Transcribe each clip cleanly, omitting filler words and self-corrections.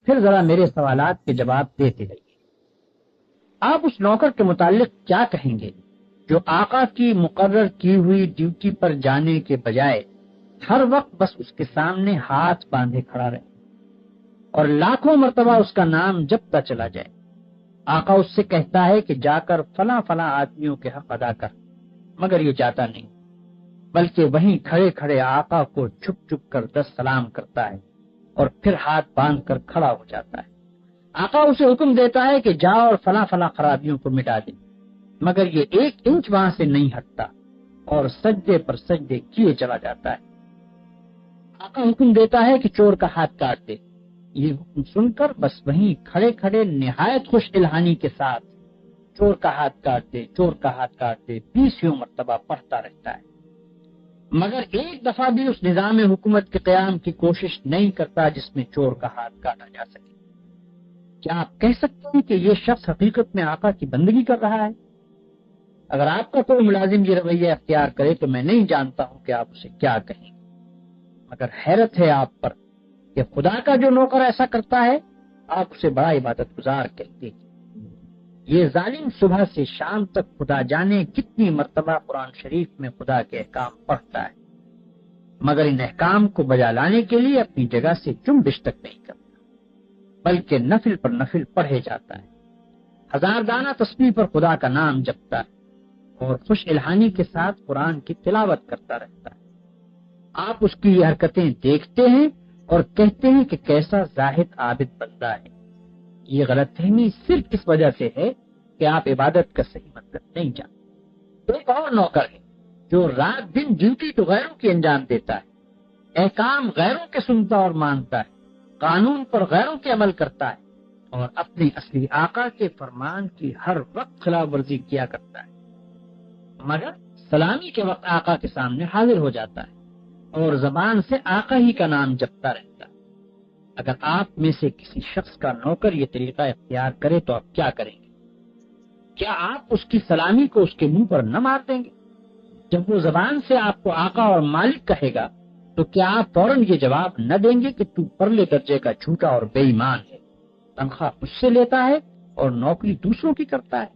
پھر ذرا میرے سوالات کے جواب دیتے رہیے۔ آپ اس نوکر کے متعلق کیا کہیں گے جو آقا کی مقرر کی ہوئی ڈیوٹی پر جانے کے بجائے ہر وقت بس اس کے سامنے ہاتھ باندھے کھڑا رہے اور لاکھوں مرتبہ اس کا نام جپتا چلا جائے؟ آقا اس سے کہتا ہے کہ جا کر فلاں فلاں آدمیوں کے حق ادا کر، مگر یہ جاتا نہیں، بلکہ وہیں کھڑے کھڑے آقا کو چھپ چھپ کر 10 سلام کرتا ہے اور پھر ہاتھ باندھ کر کھڑا ہو جاتا ہے۔ آقا اسے حکم دیتا ہے کہ جا اور فلاں فلاں خرابیوں کو مٹا دے، مگر یہ 1 انچ وہاں سے نہیں ہٹتا اور سجدے پر سجدے کیے چلا جاتا ہے۔ آقا حکم دیتا ہے کہ چور کا ہاتھ کاٹ دے، یہ حکم سن کر بس وہیں کھڑے کھڑے نہایت خوش الہانی کے ساتھ چور کا ہاتھ کاٹ دے، چور کا ہاتھ کاٹ دے 20 مرتبہ پڑھتا رہتا ہے، مگر ایک دفعہ بھی اس نظام حکومت کے قیام کی کوشش نہیں کرتا جس میں چور کا ہاتھ کاٹا جا سکے۔ کیا آپ کہہ سکتے ہیں کہ یہ شخص حقیقت میں آقا کی بندگی کر رہا ہے؟ اگر آپ کا کوئی ملازم یہ رویہ اختیار کرے تو میں نہیں جانتا ہوں کہ آپ اسے کیا کہیں، مگر حیرت ہے آپ پر کہ خدا کا جو نوکر ایسا کرتا ہے آپ اسے بڑا عبادت گزار کہتے ہیں۔ یہ ظالم صبح سے شام تک خدا جانے کتنی مرتبہ قرآن شریف میں خدا کے احکام پڑھتا ہے، مگر ان احکام کو بجا لانے کے لیے اپنی جگہ سے جنبش تک نہیں کرتا، بلکہ نفل پر نفل پڑھے جاتا ہے، 1000 دانہ تسبیح پر خدا کا نام جپتا ہے اور خوش الہانی کے ساتھ قرآن کی تلاوت کرتا رہتا ہے۔ آپ اس کی یہ حرکتیں دیکھتے ہیں اور کہتے ہیں کہ کیسا زاہد عابد بندہ ہے۔ یہ غلط فہمی صرف اس وجہ سے ہے کہ آپ عبادت کا صحیح مطلب نہیں جانتے۔ ایک اور نوکر ہے جو رات دن ڈیوٹی تو غیروں کی انجام دیتا ہے، احکام غیروں کے سنتا اور مانتا ہے، قانون پر غیروں کے عمل کرتا ہے اور اپنے اصلی آقا کے فرمان کی ہر وقت خلاف ورزی کیا کرتا ہے، مگر سلامی کے وقت آقا کے سامنے حاضر ہو جاتا ہے اور زبان سے آقا ہی کا نام جپتا رہتا ہے۔ اگر آپ میں سے کسی شخص کا نوکر یہ طریقہ اختیار کرے تو آپ کیا کریں گے؟ کیا آپ اس کی سلامی کو اس کے منہ پر نہ مار دیں گے؟ جب وہ زبان سے آپ کو آقا اور مالک کہے گا تو کیا آپ فوراً یہ جواب نہ دیں گے کہ تو پرلے درجے کا جھوٹا اور بے ایمان ہے، تنخواہ مجھ سے لیتا ہے اور نوکری دوسروں کی کرتا ہے،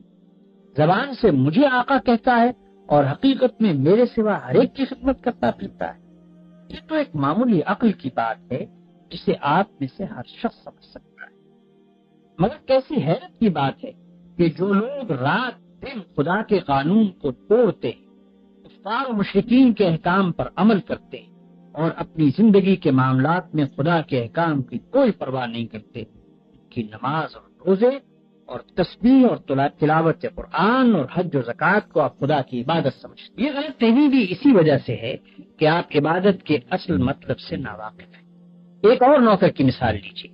زبان سے مجھے آقا کہتا ہے اور حقیقت میں میرے سوا ہر ایک کی خدمت کرتا پھرتا ہے؟ یہ تو ایک معمولی عقل کی بات ہے جسے آپ میں سے ہر شخص سمجھ سکتا ہے، مگر کیسی حیرت کی بات ہے کہ جو لوگ رات دن خدا کے قانون کو توڑتے ہیں، کفار و مشرکین کے احکام پر عمل کرتے ہیں اور اپنی زندگی کے معاملات میں خدا کے احکام کی کوئی پرواہ نہیں کرتے، ان کی نماز اور روزے اور تسبیح اور تلاوت قرآن اور حج و زکوٰۃ کو آپ خدا کی عبادت سمجھتے ہیں۔ یہ غلط فہمی بھی اسی وجہ سے ہے کہ آپ عبادت کے اصل مطلب سے ناواقف ہیں۔ ایک اور نوکر کی مثال لیجیے۔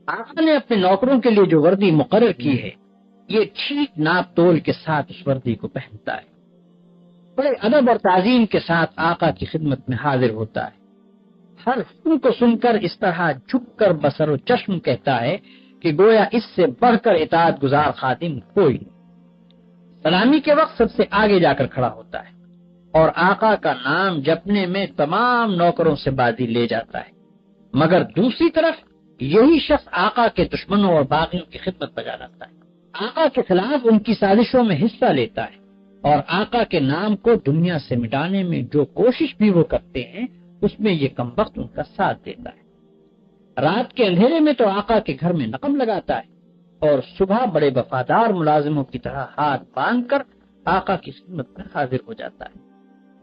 آقا نے اپنے نوکروں کے لیے جو وردی مقرر کی ہے یہ ٹھیک ناپ تول کے ساتھ اس وردی کو پہنتا ہے، بڑے ادب اور تعظیم کے ساتھ آقا کی خدمت میں حاضر ہوتا ہے، ہر حکم کو سن کر اس طرح جھک کر بصر و چشم کہتا ہے کہ گویا اس سے بڑھ کر اطاعت گزار خادم کوئی نہیں، سلامی کے وقت سب سے آگے جا کر کھڑا ہوتا ہے اور آقا کا نام جپنے میں تمام نوکروں سے بازی لے جاتا ہے، مگر دوسری طرف یہی شخص آقا کے دشمنوں اور باغیوں کی خدمت بجا لاتا ہے، آقا کے خلاف ان کی سازشوں میں حصہ لیتا ہے اور آقا کے نام کو دنیا سے مٹانے میں جو کوشش بھی وہ کرتے ہیں اس میں یہ کمبخت ان کا ساتھ دیتا ہے۔ رات کے اندھیرے میں تو آقا کے گھر میں نقم لگاتا ہے اور صبح بڑے وفادار ملازموں کی طرح ہاتھ باندھ کر آقا کی خدمت میں حاضر ہو جاتا ہے۔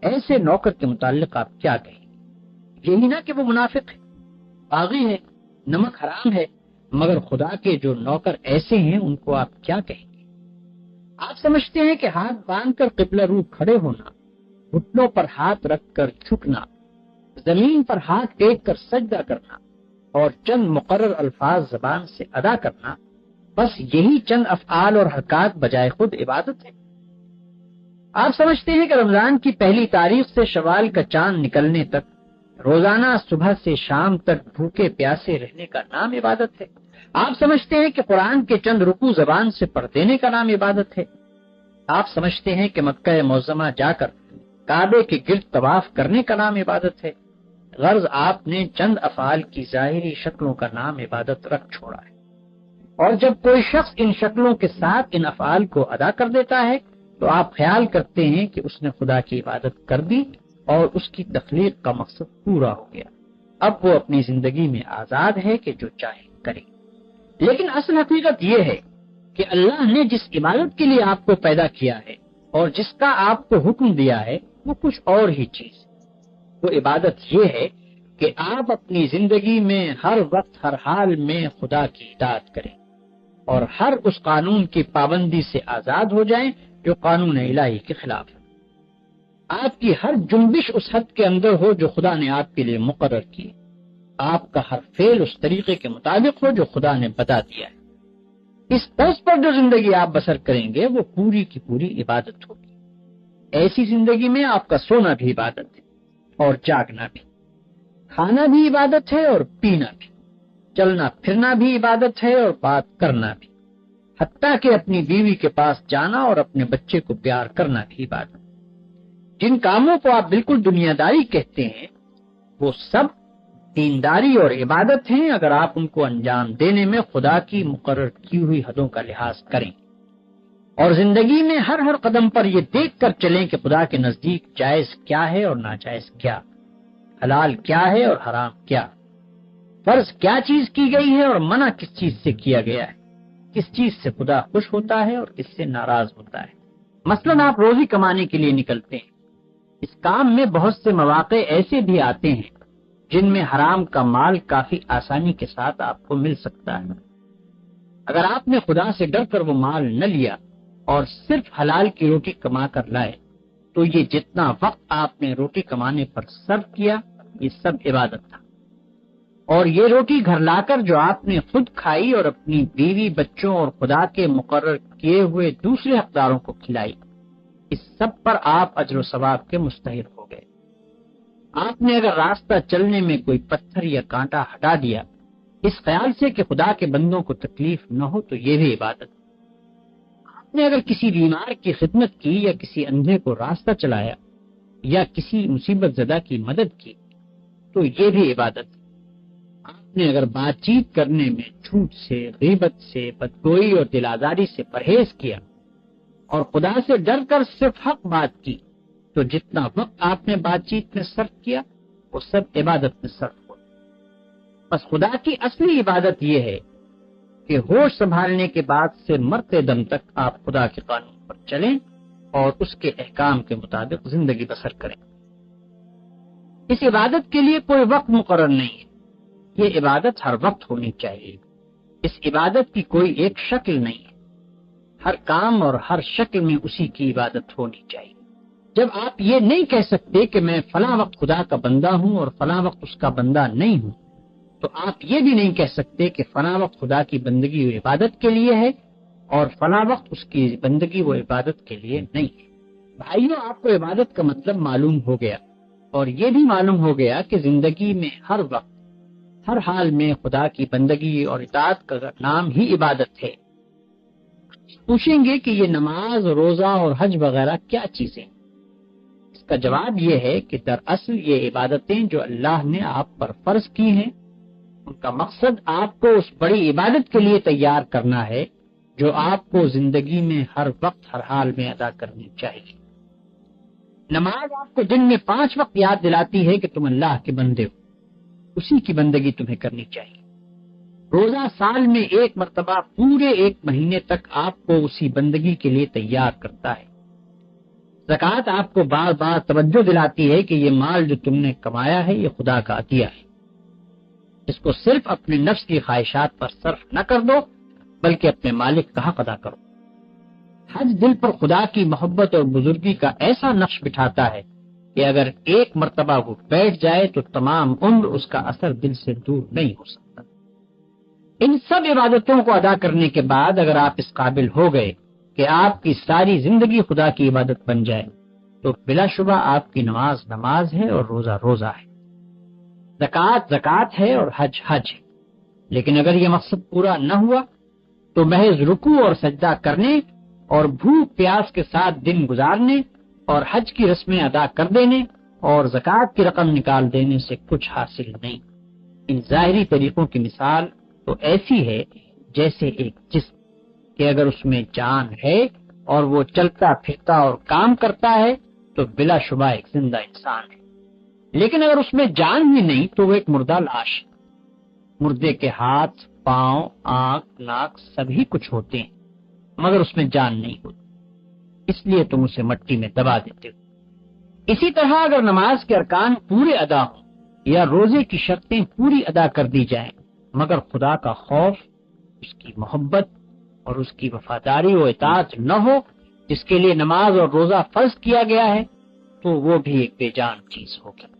ایسے نوکر کے متعلق آپ کیا کہیں گے؟ یہی نہ کہ وہ منافق ہے، باغی ہے، نمک حرام ہے، مگر خدا کے جو نوکر ایسے ہیں ان کو آپ کیا کہیں گے؟ آپ سمجھتے ہیں کہ ہاتھ باندھ کر قبلہ رو کھڑے ہونا، گھٹنوں پر ہاتھ رکھ کر جھکنا، زمین پر ہاتھ ٹیک کر سجدہ کرنا اور چند مقرر الفاظ زبان سے ادا کرنا، بس یہی چند افعال اور حرکات بجائے خود عبادت ہے؟ آپ سمجھتے ہیں کہ رمضان کی پہلی تاریخ سے شوال کا چاند نکلنے تک روزانہ صبح سے شام تک بھوکے پیاسے رہنے کا نام عبادت ہے؟ آپ سمجھتے ہیں کہ قرآن کے چند رکوع زبان سے پڑھ دینے کا نام عبادت ہے؟ آپ سمجھتے ہیں کہ مکہ معظمہ جا کر کعبے کے گرد طواف کرنے کا نام عبادت ہے؟ غرض آپ نے چند افعال کی ظاہری شکلوں کا نام عبادت رکھ چھوڑا ہے، اور جب کوئی شخص ان شکلوں کے ساتھ ان افعال کو ادا کر دیتا ہے تو آپ خیال کرتے ہیں کہ اس نے خدا کی عبادت کر دی اور اس کی تخلیق کا مقصد پورا ہو گیا، اب وہ اپنی زندگی میں آزاد ہے کہ جو چاہے کرے۔ لیکن اصل حقیقت یہ ہے کہ اللہ نے جس عبادت کے لیے آپ کو پیدا کیا ہے اور جس کا آپ کو حکم دیا ہے وہ کچھ اور ہی چیز ہے۔ وہ عبادت یہ ہے کہ آپ اپنی زندگی میں ہر وقت ہر حال میں خدا کی اطاعت کریں اور ہر اس قانون کی پابندی سے آزاد ہو جائیں جو قانون الہی کے خلاف ہے۔ آپ کی ہر جنبش اس حد کے اندر ہو جو خدا نے آپ کے لیے مقرر کی، آپ کا ہر فعل اس طریقے کے مطابق ہو جو خدا نے بتا دیا ہے۔ اس طرز پر جو زندگی آپ بسر کریں گے وہ پوری کی پوری عبادت ہوگی۔ ایسی زندگی میں آپ کا سونا بھی عبادت ہے اور جاگنا بھی، کھانا بھی عبادت ہے اور پینا بھی، چلنا پھرنا بھی عبادت ہے اور بات کرنا بھی، حتیٰ کہ اپنی بیوی کے پاس جانا اور اپنے بچے کو پیار کرنا بھی عبادت۔ جن کاموں کو آپ بالکل دنیا داری کہتے ہیں وہ سب دینداری اور عبادت ہیں اگر آپ ان کو انجام دینے میں خدا کی مقرر کی ہوئی حدوں کا لحاظ کریں اور زندگی میں ہر قدم پر یہ دیکھ کر چلیں کہ خدا کے نزدیک جائز کیا ہے اور ناجائز کیا، حلال کیا ہے اور حرام کیا، فرض کیا چیز کی گئی ہے اور منع کس چیز سے کیا گیا ہے، کس چیز سے خدا خوش ہوتا ہے اور کس سے ناراض ہوتا ہے۔ مثلاً آپ روزی کمانے کے لیے نکلتے ہیں، اس کام میں بہت سے مواقع ایسے بھی آتے ہیں جن میں حرام کا مال کافی آسانی کے ساتھ آپ کو مل سکتا ہے۔ اگر آپ نے خدا سے ڈر کر وہ مال نہ لیا اور صرف حلال کی روٹی کما کر لائے تو یہ جتنا وقت آپ نے روٹی کمانے پر صرف کیا یہ سب عبادت تھا، اور یہ روٹی گھر لا کر جو آپ نے خود کھائی اور اپنی بیوی بچوں اور خدا کے مقرر کیے ہوئے دوسرے حقداروں کو کھلائی، اس سب پر آپ اجر و ثواب کے مستحق ہو گئے۔ آپ نے اگر راستہ چلنے میں کوئی پتھر یا کانٹا ہٹا دیا اس خیال سے کہ خدا کے بندوں کو تکلیف نہ ہو تو یہ بھی عبادت۔ آپ نے اگر کسی بیمار کی خدمت کی یا کسی اندھے کو راستہ چلایا یا کسی مصیبت زدہ کی مدد کی تو یہ بھی عبادت۔ آپ نے اگر بات چیت کرنے میں جھوٹ سے، غیبت سے، بدگوئی اور دل آزاری سے پرہیز کیا اور خدا سے ڈر کر صرف حق بات کی تو جتنا وقت آپ نے بات چیت میں صرف کیا وہ سب عبادت میں صرف ہوا۔ بس خدا کی اصلی عبادت یہ ہے کہ ہوش سنبھالنے کے بعد سے مرتے دم تک آپ خدا کے قانون پر چلیں اور اس کے احکام کے مطابق زندگی بسر کریں۔ اس عبادت کے لیے کوئی وقت مقرر نہیں ہے، یہ عبادت ہر وقت ہونی چاہیے۔ اس عبادت کی کوئی ایک شکل نہیں ہے، ہر کام اور ہر شکل میں اسی کی عبادت ہونی چاہیے۔ جب آپ یہ نہیں کہہ سکتے کہ میں فلاں وقت خدا کا بندہ ہوں اور فلاں وقت اس کا بندہ نہیں ہوں تو آپ یہ بھی نہیں کہہ سکتے کہ فلاں وقت خدا کی بندگی وہ عبادت کے لیے ہے اور فلاں وقت اس کی بندگی وہ عبادت کے لیے نہیں ہے۔ بھائیو، آپ کو عبادت کا مطلب معلوم ہو گیا اور یہ بھی معلوم ہو گیا کہ زندگی میں ہر وقت ہر حال میں خدا کی بندگی اور اطاعت کا نام ہی عبادت ہے۔ پوچھیں گے کہ یہ نماز، روزہ اور حج وغیرہ کیا چیزیں؟ اس کا جواب یہ ہے کہ دراصل یہ عبادتیں جو اللہ نے آپ پر فرض کی ہیں ان کا مقصد آپ کو اس بڑی عبادت کے لیے تیار کرنا ہے جو آپ کو زندگی میں ہر وقت ہر حال میں ادا کرنی چاہیے۔ نماز آپ کو دن میں 5 وقت یاد دلاتی ہے کہ تم اللہ کے بندے ہو، اسی کی بندگی تمہیں کرنی چاہیے۔ روزہ سال میں 1 مرتبہ پورے 1 مہینے تک آپ کو اسی بندگی کے لیے تیار کرتا ہے۔ زکوٰۃ آپ کو بار بار توجہ دلاتی ہے کہ یہ مال جو تم نے کمایا ہے یہ خدا کا عطیہ ہے، اس کو صرف اپنے نفس کی خواہشات پر صرف نہ کر دو بلکہ اپنے مالک کا حق ادا کرو۔ حج دل پر خدا کی محبت اور بزرگی کا ایسا نقش بٹھاتا ہے کہ اگر 1 مرتبہ وہ بیٹھ جائے تو تمام عمر اس کا اثر دل سے دور نہیں ہو سکتا۔ ان سب عبادتوں کو ادا کرنے کے بعد اگر آپ اس قابل ہو گئے کہ آپ کی ساری زندگی خدا کی عبادت بن جائے تو بلا شبہ آپ کی نماز نماز ہے اور روزہ روزہ ہے، زکوٰۃ زکوٰۃ ہے اور حج حج ہے۔ لیکن اگر یہ مقصد پورا نہ ہوا تو محض رکوع اور سجدہ کرنے اور بھوک پیاس کے ساتھ دن گزارنے اور حج کی رسمیں ادا کر دینے اور زکوٰۃ کی رقم نکال دینے سے کچھ حاصل نہیں۔ ان ظاہری طریقوں کی مثال تو ایسی ہے جیسے ایک جسم کہ اگر اس میں جان ہے اور وہ چلتا پھرتا اور کام کرتا ہے تو بلا شبہ ایک زندہ انسان ہے، لیکن اگر اس میں جان ہی نہیں تو وہ ایک مردہ لاش ہے۔ مردے کے ہاتھ، پاؤں، آنکھ، ناک سبھی کچھ ہوتے ہیں مگر اس میں جان نہیں ہوتی، اس لیے تم اسے مٹی میں دبا دیتے ہو۔ اسی طرح اگر نماز کے ارکان پورے ادا ہوں یا روزے کی شرطیں پوری ادا کر دی جائیں مگر خدا کا خوف، اس کی محبت اور اس کی وفاداری و اطاعت نہ ہو جس کے لیے نماز اور روزہ فرض کیا گیا ہے، تو وہ بھی ایک بے جان چیز ہوگی۔